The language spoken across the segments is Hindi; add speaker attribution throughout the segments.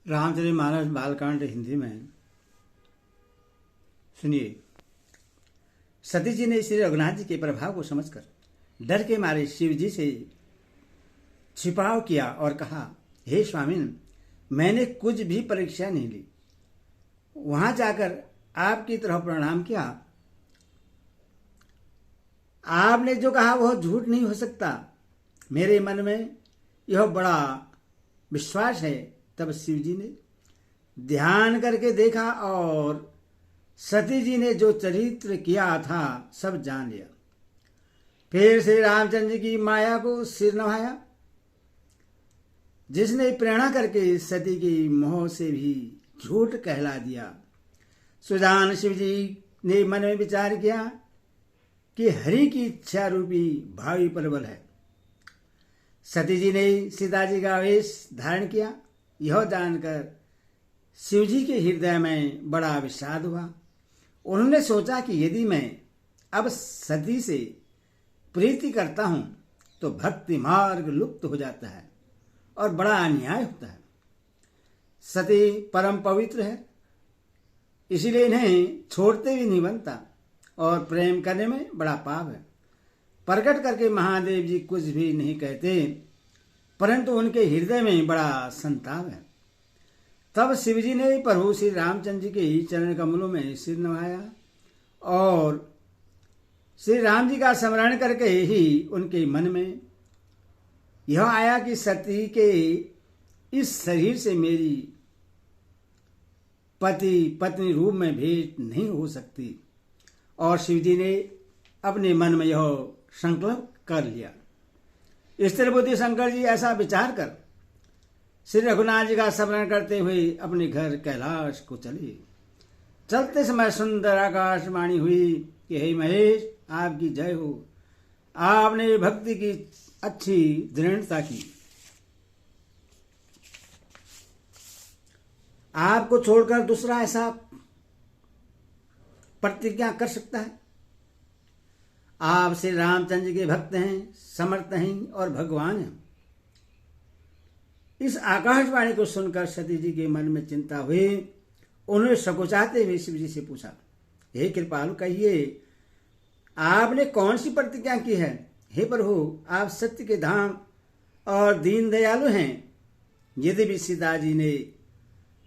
Speaker 1: रामचरितमानस बालकांड हिंदी में सुनिए। सती जी ने श्री रघुनाथ जी के प्रभाव को समझकर डर के मारे शिव जी से छिपाव किया और कहा, हे स्वामिन, मैंने कुछ भी परीक्षा नहीं ली। वहां जाकर आपकी तरफ प्रणाम किया। आपने जो कहा वह झूठ नहीं हो सकता। मेरे मन में यह बड़ा विश्वास है। तब शिव जी ने ध्यान करके देखा और सती जी ने जो चरित्र किया था सब जान लिया। फिर श्री रामचंद्र जी की माया को सिर नवाया, जिसने प्रेरणा करके सती की मोह से भी झूठ कहला दिया। सुजान शिव जी ने मन में विचार किया कि हरि की इच्छा रूपी भावी प्रबल है। सती जी ने सीता जी का वेश धारण किया। यह जानकर शिव जी के हृदय में बड़ा विषाद हुआ। उन्होंने सोचा कि यदि मैं अब सती से प्रीति करता हूं तो भक्ति मार्ग लुप्त हो जाता है और बड़ा अन्याय होता है। सती परम पवित्र है, इसीलिए इन्हें छोड़ते भी नहीं बनता और प्रेम करने में बड़ा पाप है। प्रकट करके महादेव जी कुछ भी नहीं कहते, परंतु उनके हृदय में बड़ा संताप है। तब शिवजी ने प्रभु श्री रामचंद्र जी के चरण कमलों में सिर नवाया और श्री राम जी का स्मरण करके ही उनके मन में यह आया कि सती के इस शरीर से मेरी पति पत्नी रूप में भेंट नहीं हो सकती। और शिवजी ने अपने मन में यह संकल्प कर लिया। स्थिरबुद्धि शंकर जी ऐसा विचार कर श्री रघुनाथ जी का स्मरण करते हुए अपने घर कैलाश को चले। चलते समय सुंदर आकाशवाणी हुई कि हे महेश, आपकी जय हो। आपने भक्ति की अच्छी दृढ़ता की। आपको छोड़कर दूसरा ऐसा प्रतिज्ञा कर सकता है? आप श्री रामचंद्र जी के भक्त हैं, समर्थ हैं और भगवान हैं। इस आकाशवाणी को सुनकर सती जी के मन में चिंता हुई। उन्होंने सकुचाते हुए शिव जी से पूछा, हे कृपालु, कहिए आपने कौन सी प्रतिज्ञा की है? हे प्रभु, आप सत्य के धाम और दीन दयालु हैं। यदि भी सीता जी ने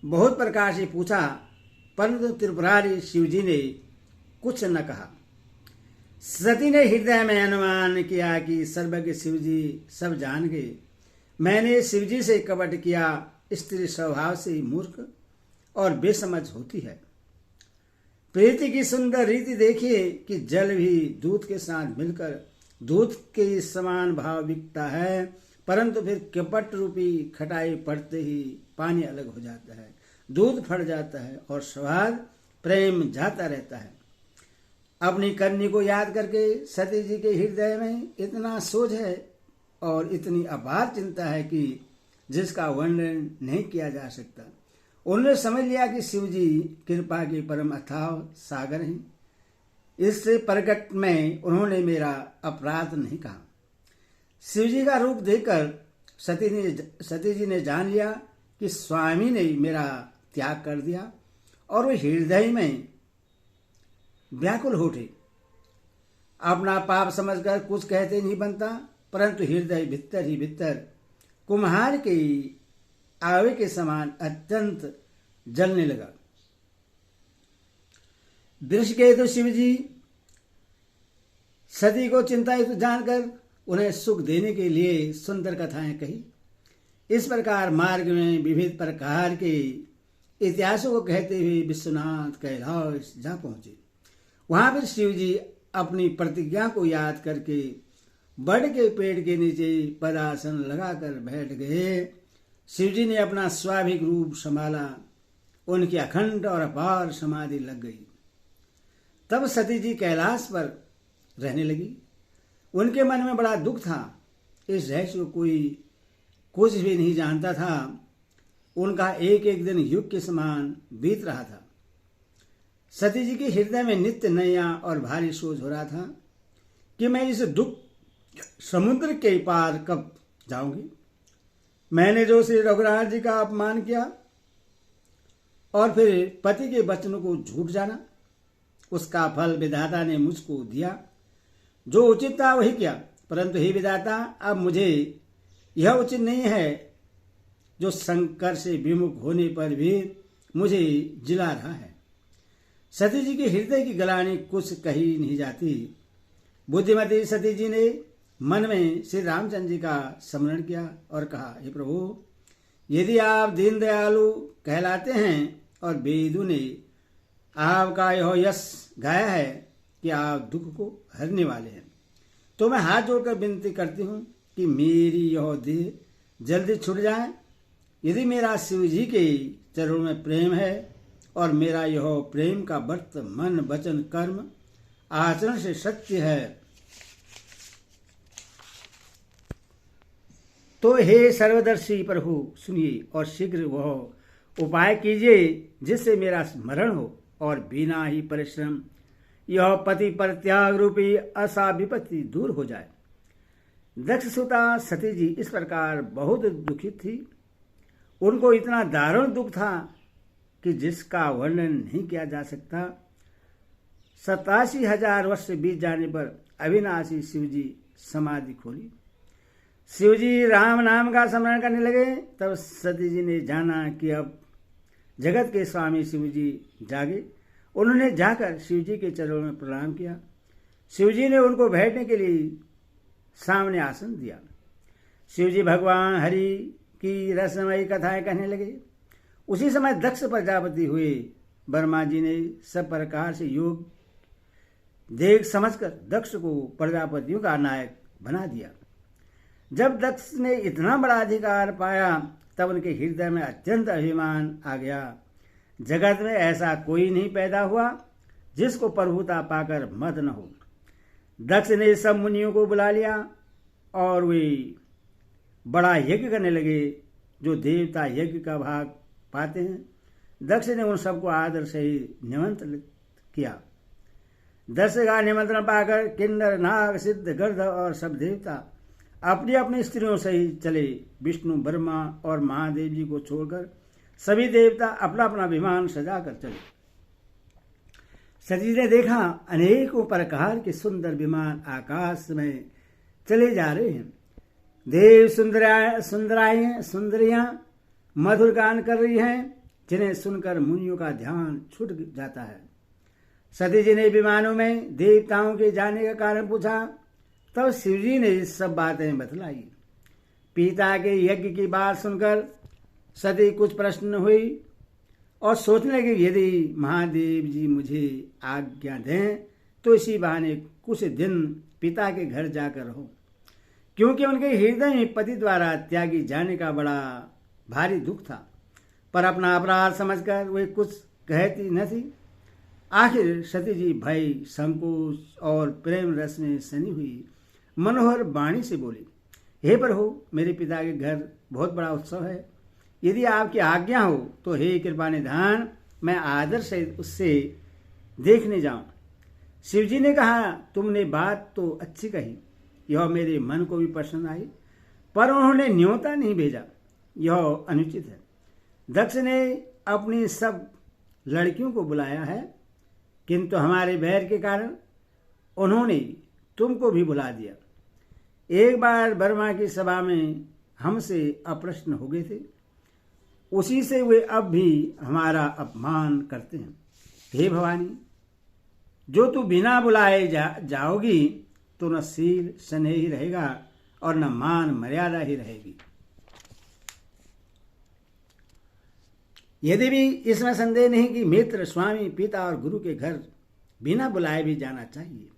Speaker 1: बहुत प्रकार से पूछा, परंतु त्रिपुरारी शिव जी ने कुछ न कहा। सती ने हृदय में अनुमान किया कि सर्वज्ञ शिव जी सब जान गए। मैंने शिव जी से कपट किया। स्त्री स्वभाव से मूर्ख और बेसमझ होती है। प्रीति की सुंदर रीति देखिए कि जल भी दूध के साथ मिलकर दूध के समान भाव बिकता है, परंतु फिर कपट रूपी खटाई पड़ते ही पानी अलग हो जाता है, दूध फट जाता है और स्वाद प्रेम जाता रहता है। अपनी करनी को याद करके सती जी के हृदय में इतना सोच है और इतनी अपार चिंता है कि जिसका वर्णन नहीं किया जा सकता। उन्होंने समझ लिया कि शिव जी कृपा के परम अथाह सागर हैं। इससे प्रकट में उन्होंने मेरा अपराध नहीं कहा। शिव जी का रूप देखकर सती जी ने जान लिया कि स्वामी ने मेरा त्याग कर दिया और वे हृदय में व्याकुल हो उठे। अपना पाप समझकर कुछ कहते नहीं बनता, परंतु हृदय भीतर ही भीतर कुम्हार के आवे के समान अत्यंत जलने लगा। वृषकेतु शिव जी सती को चिंतायुक्त जानकर उन्हें सुख देने के लिए सुंदर कथाएं कही। इस प्रकार मार्ग में विविध प्रकार के इतिहासों को कहते हुए विश्वनाथ कैलाश जा पहुंचे। वहां पर शिव जी अपनी प्रतिज्ञा को याद करके बड़ के पेड़ के नीचे पदासन लगाकर बैठ गए। शिव जी ने अपना स्वाभाविक रूप संभाला। उनकी अखंड और अपार समाधि लग गई। तब सती जी कैलाश पर रहने लगी। उनके मन में बड़ा दुख था। इस रहस्य को कोई कुछ भी नहीं जानता था। उनका एक एक दिन युग के समान बीत रहा था। सती जी के हृदय में नित्य नया और भारी सोच हो रहा था कि मैं इस दुख समुद्र के पार कब जाऊंगी। मैंने जो श्री रघुनाथ जी का अपमान किया और फिर पति के वचनों को झूठ जाना। उसका फल विधाता ने मुझको दिया, जो उचित था वही किया, परंतु हे विधाता, अब मुझे यह उचित नहीं है जो शंकर से विमुख होने पर भी मुझे जिला रहा है। सती जी के हृदय की गलानी कुछ कही नहीं जाती। बुद्धिमती सती जी ने मन में श्री रामचंद्र जी का स्मरण किया और कहा, हे प्रभु, यदि आप दीन दयालु कहलाते हैं और वेदों ने आपका यह यश गाया है कि आप दुख को हरने वाले हैं, तो मैं हाथ जोड़कर विनती करती हूँ कि मेरी यह देह जल्दी छूट जाए। यदि मेरा शिव जी के चरणों में प्रेम है और मेरा यह प्रेम का व्रत मन वचन कर्म आचरण से सत्य है, तो हे सर्वदर्शी प्रभु सुनिए और शीघ्र वह उपाय कीजिए जिससे मेरा स्मरण हो और बिना ही परिश्रम यह पति पर त्याग रूपी असा विपत्ति दूर हो जाए। दक्ष सुता सती जी इस प्रकार बहुत दुखित थी। उनको इतना दारुण दुख था कि जिसका वर्णन नहीं किया जा सकता। 87,000 वर्ष बीत जाने पर अविनाशी शिवजी समाधि खोली। शिवजी राम नाम का स्मरण करने लगे। तब सती जी ने जाना कि अब जगत के स्वामी शिवजी जागे। उन्होंने जाकर शिवजी के चरणों में प्रणाम किया। शिवजी ने उनको बैठने के लिए सामने आसन दिया। शिवजी भगवान हरि की रसमयी कथाएं कहने लगे। उसी समय दक्ष प्रजापति हुए। ब्रह्मा जी ने सब प्रकार से योग देख समझकर दक्ष को प्रजापतियों का नायक बना दिया। जब दक्ष ने इतना बड़ा अधिकार पाया तब उनके हृदय में अत्यंत अभिमान आ गया। जगत में ऐसा कोई नहीं पैदा हुआ जिसको प्रभुता पाकर मत न हो। दक्ष ने सब मुनियों को बुला लिया और वे बड़ा यज्ञ करने लगे जो देवता यज्ञ का भाग पाते हैं। दक्ष ने उन सबको आदर से ही निमंत्रित किया। दक्ष का निमंत्रण पाकर किन्नर नाग सिद्ध गर्द और सब देवता अपनी अपनी स्त्रियों से ही चले। विष्णु ब्रह्मा और महादेव जी को छोड़कर सभी देवता अपना अपना विमान सजाकर चले। सती ने देखा अनेकों प्रकार के सुंदर विमान आकाश में चले जा रहे हैं। देव सुंदरियां मधुर गान कर रही हैं जिन्हें सुनकर मुनियों का ध्यान छूट जाता है। सती जी ने विमानों में देवताओं के जाने का कारण पूछा। तब शिवजी ने सब बातें बतलाई। पिता के यज्ञ की बात सुनकर सती कुछ प्रश्न हुई और सोचने लगी यदि महादेव जी मुझे आज्ञा दें तो इसी बहाने कुछ दिन पिता के घर जाकर रहो, क्योंकि उनके हृदय में पति द्वारा त्यागी जाने का बड़ा भारी दुख था। पर अपना अपराध समझकर वे कुछ कहती न थी। आखिर सती जी भय संकोच और प्रेम रस में सनी हुई मनोहर वाणी से बोली, हे प्रभु, मेरे पिता के घर बहुत बड़ा उत्सव है। यदि आपकी आज्ञा हो तो हे कृपा निधान, मैं आदर से उससे देखने जाऊं। शिवजी ने कहा, तुमने बात तो अच्छी कही, यह मेरे मन को भी पसंद आई, पर उन्होंने न्योता नहीं भेजा, यह अनुचित है। दक्ष ने अपनी सब लड़कियों को बुलाया है, किंतु हमारे बैर के कारण उन्होंने तुमको भी बुला दिया। एक बार ब्रह्मा की सभा में हमसे अप्रश्न हो गए थे, उसी से वे अब भी हमारा अपमान करते हैं। हे भवानी, जो तू बिना बुलाए जाओगी तो न शील स्नेह ही रहेगा और न मान मर्यादा ही रहेगी। यदि भी इसमें संदेह नहीं कि मित्र स्वामी पिता और गुरु के घर बिना बुलाए भी जाना चाहिए,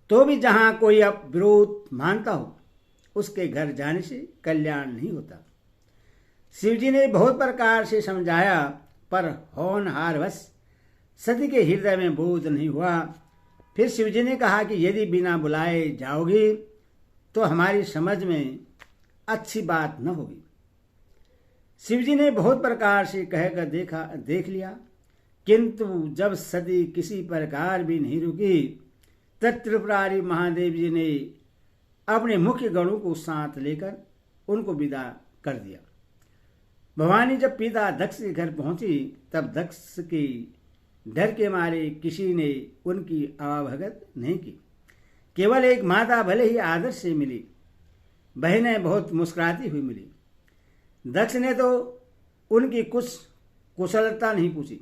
Speaker 1: तो भी जहां कोई अब विरोध मानता हो उसके घर जाने से कल्याण नहीं होता। शिवजी ने बहुत प्रकार से समझाया, पर होनहारवश सती के हृदय में बोध नहीं हुआ। फिर शिवजी ने कहा कि यदि बिना बुलाए जाओगी तो हमारी समझ में अच्छी बात न होगी। शिवजी ने बहुत प्रकार से कहकर देख लिया, किंतु जब सती किसी प्रकार भी नहीं रुकी तब त्रिपुरारी महादेव जी ने अपने मुख्य गणों को साथ लेकर उनको विदा कर दिया। भवानी जब पिता दक्ष के घर पहुंची तब दक्ष के डर के मारे किसी ने उनकी आवाभगत नहीं की। केवल एक माता भले ही आदर से मिली, बहनें बहुत मुस्कुराती हुई मिली। दक्ष ने तो उनकी कुछ कुशलता नहीं पूछी।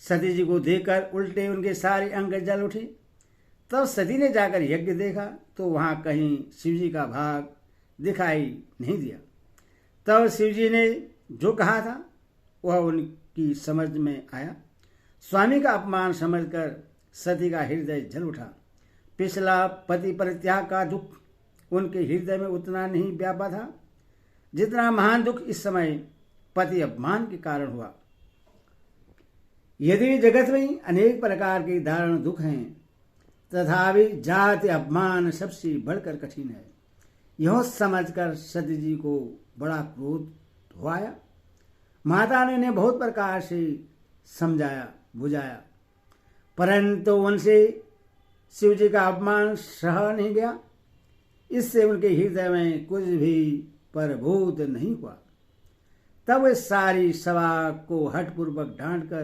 Speaker 1: सती जी को देखकर उल्टे उनके सारे अंग जल उठे। तब सती ने जाकर यज्ञ देखा तो वहां कहीं शिव जी का भाग दिखाई नहीं दिया। तब शिव जी ने जो कहा था वह उनकी समझ में आया। स्वामी का अपमान समझकर सती का हृदय जल उठा। पिछला पति परित्याग का दुख उनके हृदय में उतना नहीं व्यापा था जितना महान दुख इस समय पति अपमान के कारण हुआ। यदि जगत में अनेक प्रकार के दारुण दुख हैं तथापि जाति अपमान सबसे बढ़कर कठिन है। यह समझकर सती जी को बड़ा क्रोध हो आया। माता ने उन्हें बहुत प्रकार से समझाया बुझाया, परंतु उनसे शिव जी का अपमान सह नहीं गया। इससे उनके हृदय में कुछ भी प्रबोध नहीं हुआ। तब वे सारी सभा को हठपूर्वक डांटकर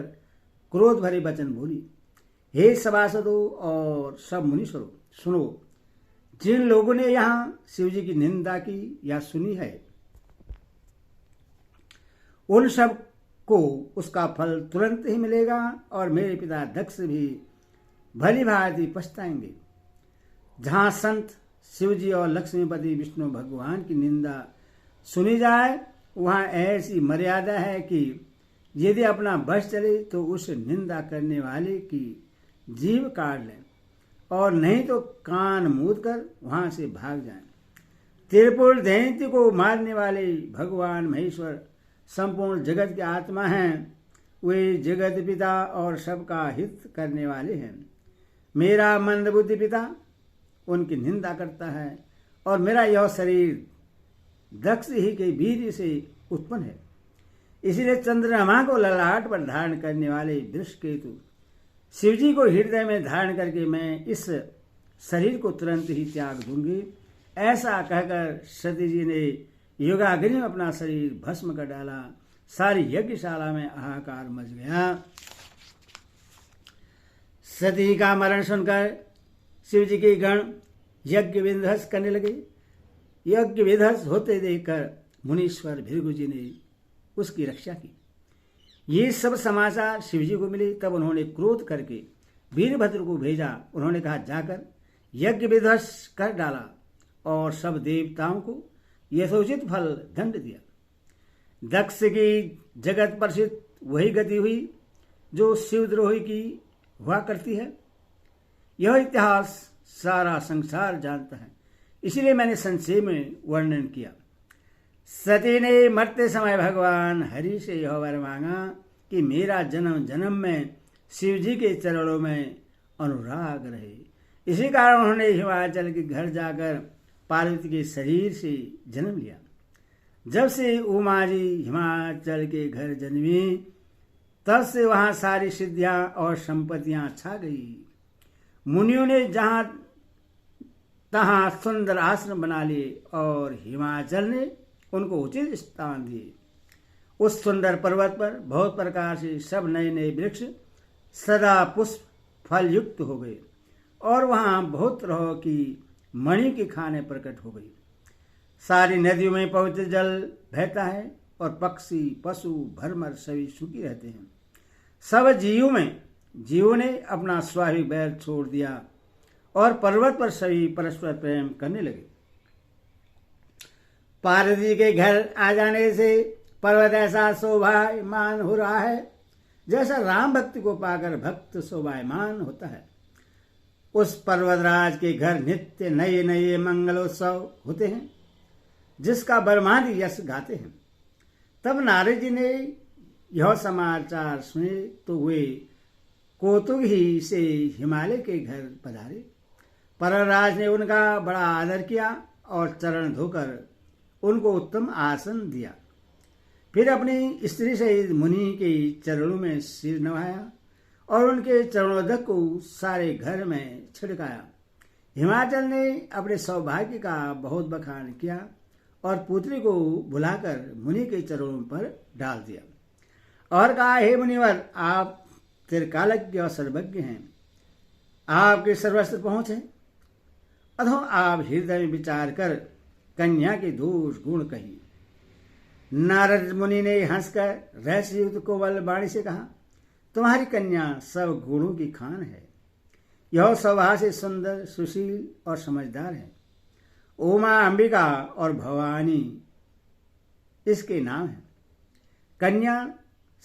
Speaker 1: क्रोध भरे वचन बोली, हे सभासदों और सब मुनीश्वरों, सुनो, जिन लोगों ने यहाँ शिव जी की निंदा की या सुनी है उन सब को उसका फल तुरंत ही मिलेगा और मेरे पिता दक्ष भी भली भांति पछताएंगे। जहाँ संत शिव जी और लक्ष्मीपति विष्णु भगवान की निंदा सुनी जाए वहाँ ऐसी मर्यादा है कि यदि अपना बस चले तो उस निंदा करने वाले की जीभ काट लें और नहीं तो कान मूंद कर वहां से भाग जाएं। त्रिपुर दैत्य को मारने वाले भगवान महेश्वर संपूर्ण जगत के आत्मा हैं। वे जगत पिता और सबका हित करने वाले हैं। मेरा मंदबुद्धि पिता उनकी निंदा करता है और मेरा यह शरीर दक्ष ही के वीर्य से उत्पन्न है। इसलिए चंद्रमा को ललाट पर धारण करने वाले वृषकेतु शिव जी को हृदय में धारण करके मैं इस शरीर को तुरंत ही त्याग दूंगी। ऐसा कहकर सती जी ने योगाग्नि में अपना शरीर भस्म कर डाला। सारी यज्ञशाला में हाहाकार मच गया। सती का मरण सुनकर शिव जी के गण यज्ञ विध्वंस करने लगे। यज्ञ विध्वंस होते देखकर मुनीश्वर भृगु जी ने उसकी रक्षा की। ये सब समाचार शिव जी को मिले। तब उन्होंने क्रोध करके वीरभद्र को भेजा। उन्होंने कहा, जाकर यज्ञ विध्वंस कर डाला और सब देवताओं को यथोचित फल दंड दिया। दक्ष की जगत प्रसिद्ध वही गति हुई जो शिवद्रोही की हुआ करती है। यह इतिहास सारा संसार जानता है, इसलिए मैंने संक्षेप में वर्णन किया। सती ने मरते समय भगवान हरि से यह वर मांगा कि मेरा जन्म जन्म में शिव जी के चरणों में अनुराग रहे। इसी कारण उन्होंने हिमाचल के घर जाकर पार्वती के शरीर से जन्म लिया। जब से उमा जी हिमाचल के घर जन्मी तब से वहां सारी सिद्धियां और संपत्तियां छा गई। मुनियों ने जहां तहां सुंदर आश्रम बना लिए और हिमाचल ने उनको उचित स्थान दिए। उस सुंदर पर्वत पर बहुत प्रकार से सब नए नए वृक्ष सदा पुष्प फल युक्त हो गए और वहां बहुत तरह की मणि की खाने प्रकट हो गई। सारी नदियों में पवित्र जल बहता है और पक्षी पशु भरमर सभी सुखी रहते हैं। सब जीवों ने अपना स्वाभाविक बैर छोड़ दिया और पर्वत पर सभी परस्पर प्रेम करने लगे। पार्वती के घर आ जाने से पर्वत ऐसा शोभायमान हो रहा है जैसा राम भक्ति को पाकर भक्त शोभायमान होता है। उस पर्वतराज के घर नित्य नए नए मंगलोत्सव होते हैं जिसका बर्मादी यश गाते हैं। तब नारद जी ने यह समाचार सुने तो वे कौतुक ही से हिमालय के घर पधारे। पर्वतराज ने उनका बड़ा आदर किया और चरण धोकर उनको उत्तम आसन दिया। फिर अपनी स्त्री सहित मुनि के चरणों में सिर नवाया और उनके चरणोदक को सारे घर में छिड़काया। हिमाचल ने अपने सौभाग्य का बहुत बखान किया और पुत्री को बुलाकर मुनि के चरणों पर डाल दिया और कहा, हे मुनिवर, आप त्रिकालज्ञ और सर्वज्ञ हैं, आपके सर्वस्त्र पहुंच है, अथवा आप हृदय में विचार कर कन्या के दोष गुण कहिए। नारद मुनि ने हंसकर रहस्ययुक्त कोमल वाणी से कहा, तुम्हारी कन्या सब गुणों की खान है। यह स्वभाव से सुंदर, सुशील और समझदार है। उमा, अंबिका और भवानी इसके नाम है। कन्या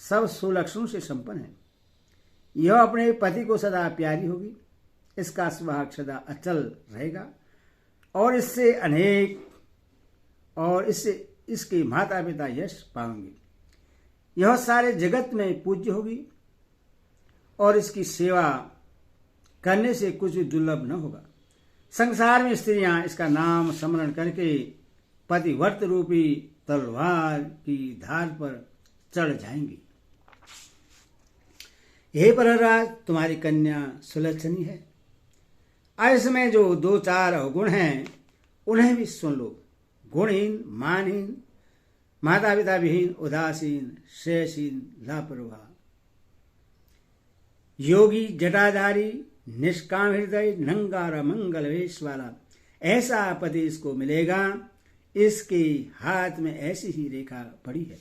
Speaker 1: सब सुलक्षणों से संपन्न है। यह अपने पति को सदा प्यारी होगी। इसका स्वभाव सदा अचल रहेगा और इससे इसके माता पिता यश पाएंगे। यह सारे जगत में पूज्य होगी और इसकी सेवा करने से कुछ भी दुर्लभ न होगा। संसार में स्त्रियां इसका नाम स्मरण करके पतिव्रत रूपी तलवार की धार पर चढ़ जाएंगी। हे प्रहराज, तुम्हारी कन्या सुलक्षणी है। आयुष में जो 2-4 अवगुण हैं उन्हें भी सुन लो। गुणहीन, मानहीन, माता पिता विहीन, उदासीन, श्रेयसीन, लापरवाह, योगी, जटाधारी, निष्काम हृदय, नंगा मंगल वेश वाला, ऐसा पति इसको मिलेगा। इसके हाथ में ऐसी ही रेखा पड़ी है।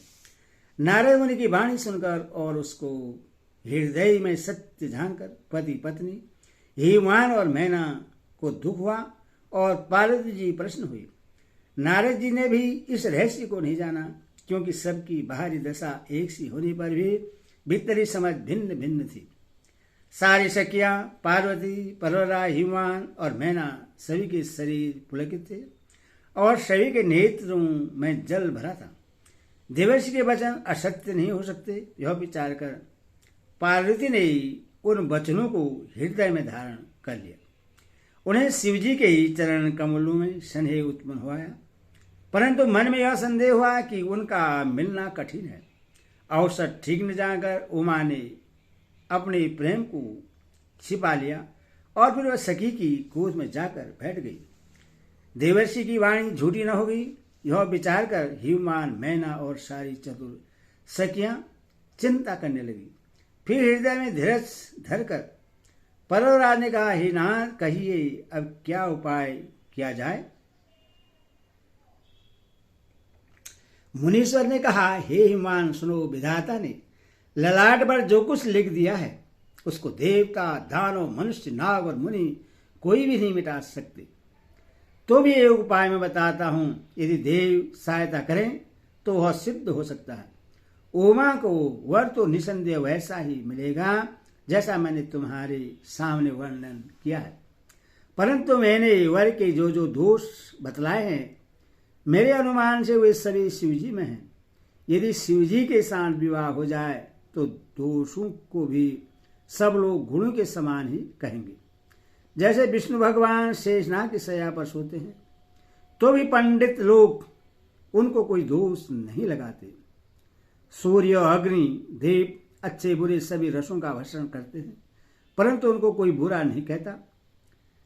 Speaker 1: नारद मुनि की वाणी सुनकर और उसको हृदय में सत्य जानकर पति पत्नी हिमवान और मैना को दुख हुआ और पार्वती जी प्रश्न हुई। नारद जी ने भी इस रहस्य को नहीं जाना, क्योंकि सबकी बाहरी दशा एक सी होने पर भी भीतरी समझ भिन्न भिन्न थी। सारी सखियां पार्वती, परवरा, हिमवान और मैना सभी के शरीर पुलकित थे और सभी के नेत्रों में जल भरा था। देवर्षि के वचन असत्य नहीं हो सकते, यह विचार कर पार्वती ने उन वचनों को हृदय में धारण कर लिया। उन्हें शिवजी के ही चरण कमलों में स्नेह उत्पन्न हुआ, परंतु मन में यह संदेह हुआ कि उनका मिलना कठिन है। अवसर ठीक न जाकर उमा ने अपने प्रेम को छिपा लिया और फिर वह सखी की गोद में जाकर बैठ गई। देवर्षि की वाणी झूठी न होगी, यह विचार कर हिमवान, मैना और सारी चतुर सखियां चिंता करने लगी। फिर हृदय में धीरज धरकर परवराज ने कहा, हे नाथ, कहिए अब क्या उपाय किया जाए। मुनीश्वर ने कहा, हे हिमवान, सुनो, विधाता ने ललाट पर जो कुछ लिख दिया है उसको देवता, दानव, मनुष्य, नाग और मुनि कोई भी नहीं मिटा सकते। तो भी एक उपाय मैं बताता हूं, यदि देव सहायता करें तो वह सिद्ध हो सकता है। उमा को वर तो निसंदेह वैसा ही मिलेगा जैसा मैंने तुम्हारे सामने वर्णन किया है, परंतु मैंने वर के जो जो दोष बतलाए हैं, मेरे अनुमान से वे सभी शिवजी में हैं। यदि शिवजी के साथ विवाह हो जाए तो दोषों को भी सब लोग गुणों के समान ही कहेंगे। जैसे विष्णु भगवान शेषनाग की शैया पर सोते हैं तो भी पंडित लोग उनको कोई दोष नहीं लगाते। सूर्य और अग्नि देव अच्छे बुरे सभी रसों का भक्षण करते हैं, परंतु उनको कोई बुरा नहीं कहता।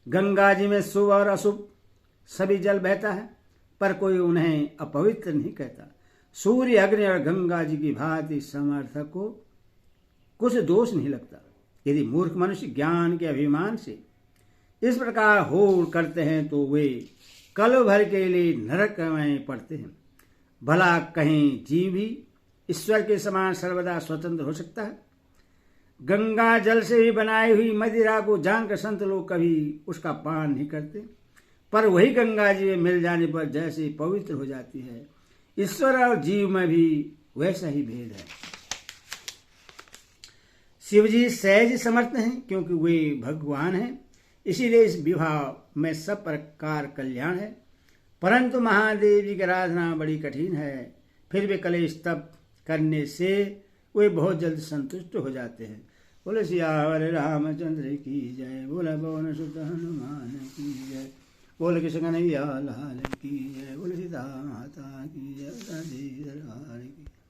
Speaker 1: गंगा जी में शुभ और अशुभ सभी जल बहता है, पर कोई उन्हें अपवित्र नहीं कहता। सूर्य, अग्नि और गंगा जी की भांति समर्थक को कुछ दोष नहीं लगता। यदि मूर्ख मनुष्य ज्ञान के अभिमान से इस प्रकार होड़ करते हैं तो वे कल भर के लिए नरक में पड़ते हैं। भला कहीं जीव भी ईश्वर के समान सर्वदा स्वतंत्र हो सकता है? गंगा जल से भी बनाई हुई मदिरा को जानकर संत लोग कभी उसका पान नहीं करते, पर वही गंगा जी में मिल जाने पर जैसे पवित्र हो जाती है। ईश्वर और जीव में भी वैसा ही भेद है। शिवजी सहज समर्थ हैं, क्योंकि वे भगवान हैं, इसीलिए इस विवाह में सब प्रकार कल्याण है। परंतु महादेव जी की आराधना बड़ी कठिन है, फिर भी कलेश तप करने से वे बहुत जल्द संतुष्ट हो जाते हैं। बोले सियावर रामचंद्र की जय, बोले पवन सुत हनुमान की जय, बोले कृष्ण कन्हैया लाल की जय, बोले सीता माता की जय।